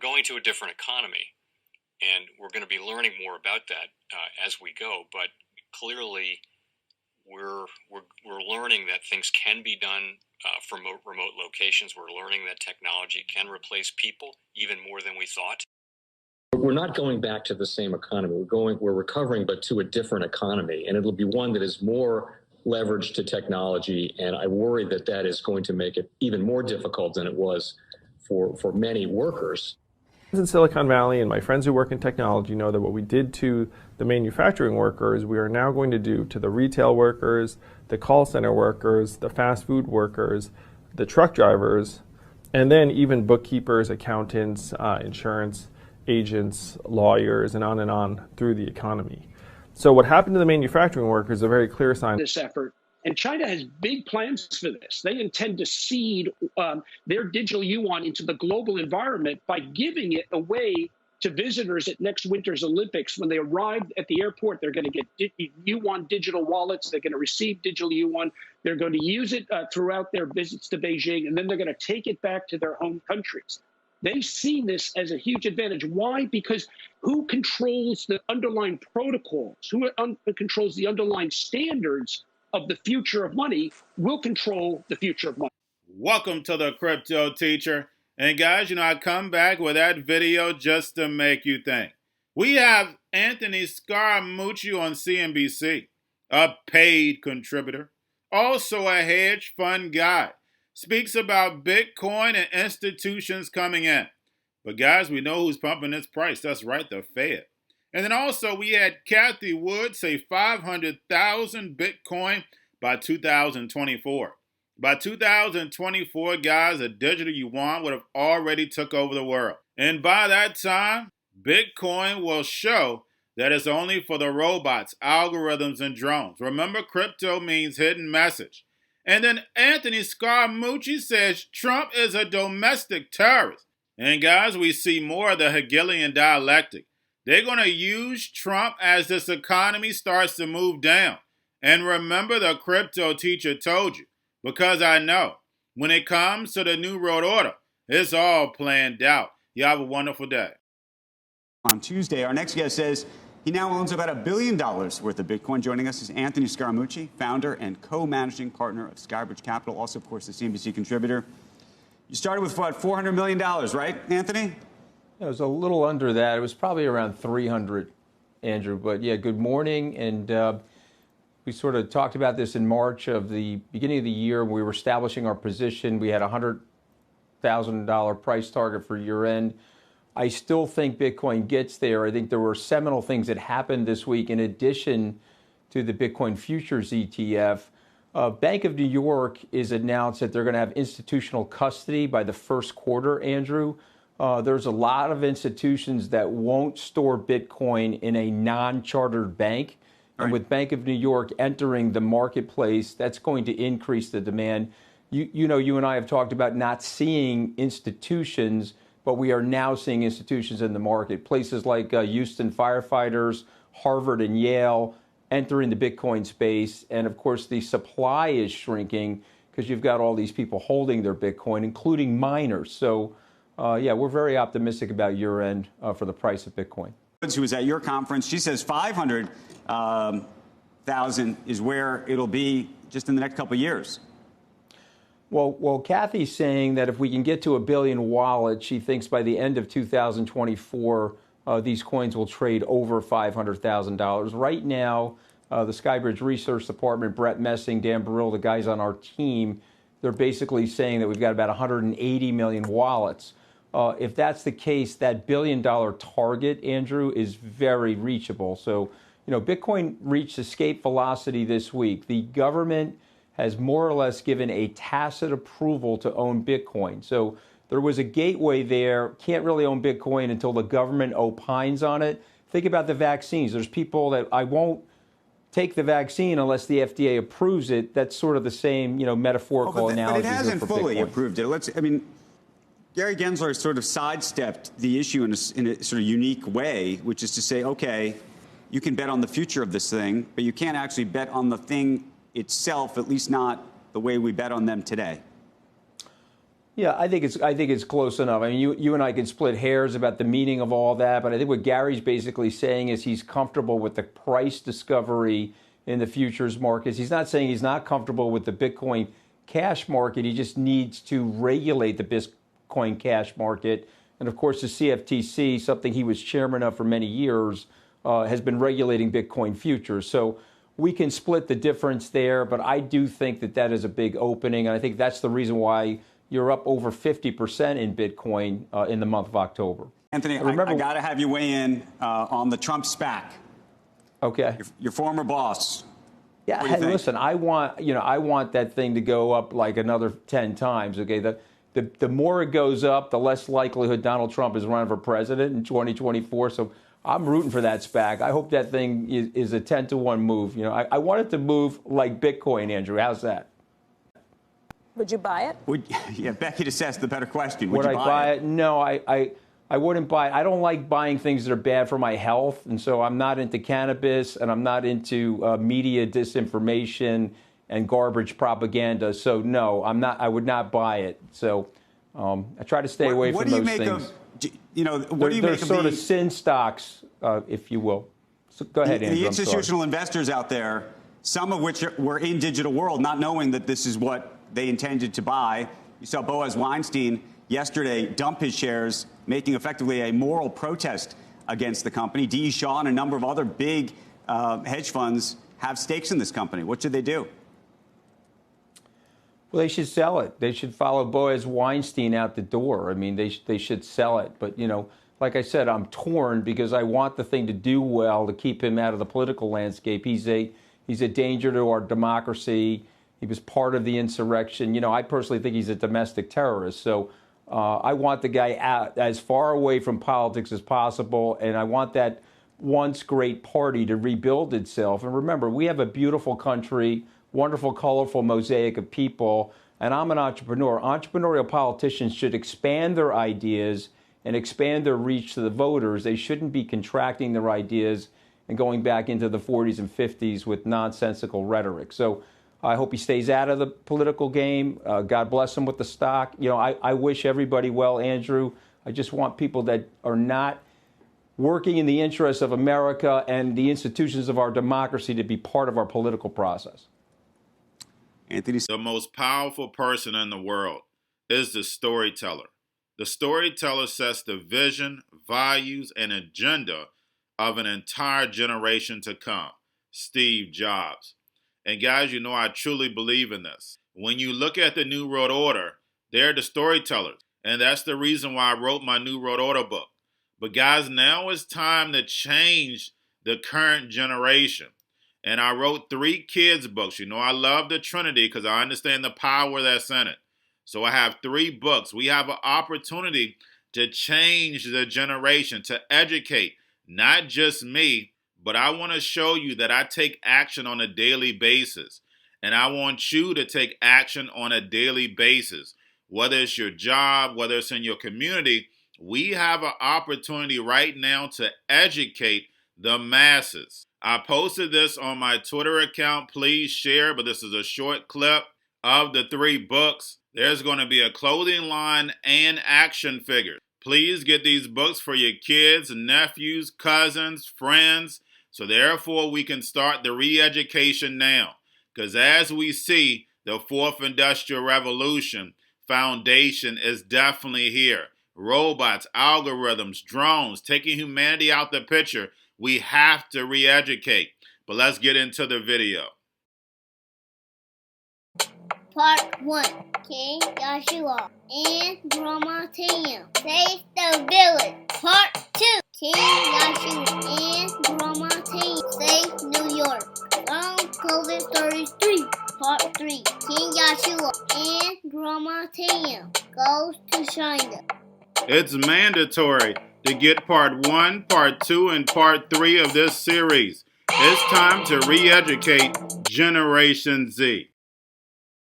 going to a different economy, and we're going to be learning more about that as we go. But clearly, we're learning that things can be done from remote locations. We're learning that technology can replace people even more than we thought. We're not going back to the same economy. We're recovering, but to a different economy, and it'll be one that is more leveraged to technology. And I worry that that is going to make it even more difficult than it was for many workers. In Silicon Valley, and my friends who work in technology know that what we did to the manufacturing workers, we are now going to do to the retail workers, the call center workers, the fast food workers, the truck drivers, and then even bookkeepers, accountants, insurance agents, lawyers, and on through the economy. So what happened to the manufacturing workers is a very clear sign. This effort, and China has big plans for this. They intend to seed their digital yuan into the global environment by giving it away to visitors at next winter's Olympics. When they arrive at the airport, they're going to get yuan digital wallets. They're going to receive digital yuan. They're going to use it throughout their visits to Beijing, and then they're going to take it back to their home countries. They see this as a huge advantage. Why? Because who controls the underlying protocols, who controls the underlying standards of the future of money will control the future of money. Welcome to the Crypto Teacher. And guys, I come back with that video just to make you think. We have Anthony Scaramucci on CNBC, a paid contributor, also a hedge fund guy. Speaks about Bitcoin and institutions coming in. But guys, we know who's pumping its price. That's right, the Fed. And then also we had Kathy Wood say 500,000 Bitcoin by 2024. By 2024, guys, a digital yuan would have already took over the world. And by that time, Bitcoin will show that it's only for the robots, algorithms, and drones. Remember, crypto means hidden message. And then Anthony Scaramucci says Trump is a domestic terrorist. And guys, we see more of the Hegelian dialectic. They're going to use Trump as this economy starts to move down. And remember, the Crypto Teacher told you, because I know when it comes to the New World Order, it's all planned out. You have a wonderful day. On Tuesday, our next guest says he now owns about $1 billion worth of Bitcoin. Joining us is Anthony Scaramucci, founder and co-managing partner of Skybridge Capital, also, of course, the CNBC contributor. You started with, what, $400 million, right, Anthony? It was a little under that. It was probably around 300, Andrew. But, yeah, good morning. And we sort of talked about this in March of the beginning of the year. We were establishing our position. We had a $100,000 price target for year end. I still think Bitcoin gets there. I think there were seminal things that happened this week in addition to the Bitcoin futures ETF. Bank of New York is announced that they're going to have institutional custody by the first quarter, Andrew. There's a lot of institutions that won't store Bitcoin in a non-chartered bank. And with Bank of New York entering the marketplace, that's going to increase the demand. You know, you and I have talked about not seeing institutions, but we are now seeing institutions in the market. Places like Houston firefighters, Harvard and Yale entering the Bitcoin space. And of course, the supply is shrinking because you've got all these people holding their Bitcoin, including miners. So, yeah, we're very optimistic about year end for the price of Bitcoin. Who was at your conference, she says 500,000 is where it'll be just in the next couple of years. Well, Kathy's saying that if we can get to 1 billion wallets, she thinks by the end of 2024, these coins will trade over $500,000. Right now, the Skybridge Research Department, Brett Messing, Dan Burrill, the guys on our team, they're basically saying that we've got about 180 million wallets. If that's the case, that $1 billion target, Andrew, is very reachable. So, Bitcoin reached escape velocity this week. The government has more or less given a tacit approval to own Bitcoin. So there was a gateway there. Can't really own Bitcoin until the government opines on it. Think about the vaccines. There's people that I won't take the vaccine unless the FDA approves it. That's sort of the same, metaphorical analogy. But it hasn't fully approved it. Gary Gensler sort of sidestepped the issue in a sort of unique way, which is to say, okay, you can bet on the future of this thing, but you can't actually bet on the thing itself, at least not the way we bet on them today. Yeah, I think it's close enough. I mean, you and I can split hairs about the meaning of all that, but I think what Gary's basically saying is he's comfortable with the price discovery in the futures markets. He's not saying he's not comfortable with the Bitcoin cash market. He just needs to regulate the Bitcoin cash market. And of course, the CFTC, something he was chairman of for many years, has been regulating Bitcoin futures. So we can split the difference there, but I do think that is a big opening. And I think that's the reason why you're up over 50% in Bitcoin in the month of October. Anthony, I got to have you weigh in on the Trump Spac. Okay. Your former boss. Yeah, hey, listen, I want that thing to go up like another 10 times, okay? The more it goes up, the less likelihood Donald Trump is running for president in 2024. So I'm rooting for that SPAC. I hope that thing is a 10-to-1 move. You know, I want it to move like Bitcoin, Andrew. How's that? Would you buy it? Yeah, Becky just asked the better question. Would I buy it? No, I wouldn't buy it. I don't like buying things that are bad for my health, and so I'm not into cannabis, and I'm not into media disinformation and garbage propaganda. So no, I'm not. I would not buy it. So I try to stay away from those things. What do you make of sort of sin stocks, if you will? So go ahead, Andrew. The institutional investors out there, some of which were in digital world, not knowing that this is what they intended to buy. You saw Boaz Weinstein yesterday dump his shares, making effectively a moral protest against the company. D. Shaw and a number of other big hedge funds have stakes in this company. What should they do? Well, they should sell it. They should follow Boaz Weinstein out the door. I mean, they should sell it. But, like I said, I'm torn because I want the thing to do well to keep him out of the political landscape. He's a danger to our democracy. He was part of the insurrection. I personally think he's a domestic terrorist. So I want the guy out as far away from politics as possible. And I want that once great party to rebuild itself. And remember, we have a beautiful country, wonderful, colorful mosaic of people. And I'm an entrepreneur. Entrepreneurial politicians should expand their ideas and expand their reach to the voters. They shouldn't be contracting their ideas and going back into the 40s and 50s with nonsensical rhetoric. So I hope he stays out of the political game. God bless him with the stock. I wish everybody well, Andrew. I just want people that are not working in the interests of America and the institutions of our democracy to be part of our political process. Anthony, the most powerful person in the world is the storyteller. The storyteller sets the vision, values, and agenda of an entire generation to come. Steve Jobs. And guys, I truly believe in this. When you look at the New World Order, they're the storytellers. And that's the reason why I wrote my New World Order book. But guys, now it's time to change the current generation. And I wrote 3 kids' books. I love the Trinity because I understand the power that's in it. So I have 3 books. We have an opportunity to change the generation, to educate, not just me, but I want to show you that I take action on a daily basis. And I want you to take action on a daily basis. Whether it's your job, whether it's in your community, we have an opportunity right now to educate the masses. I posted this on my Twitter account. Please share, but this is a short clip of the 3 books. There's going to be a clothing line and action figures. Please get these books for your kids, nephews, cousins, friends. So therefore, we can start the re-education now. Because as we see, the 4th Industrial Revolution foundation is definitely here. Robots, algorithms, drones, taking humanity out the picture. We have to re-educate. But let's get into the video. Part 1. King Joshua and Grandma Tam save the village. Part 2. King Joshua and Grandma Tam save New York. Long COVID-33. Part 3. King Joshua and Grandma Tam goes to China. It's mandatory to get part 1, part 2, and part 3 of this series. It's time to re-educate Generation Z.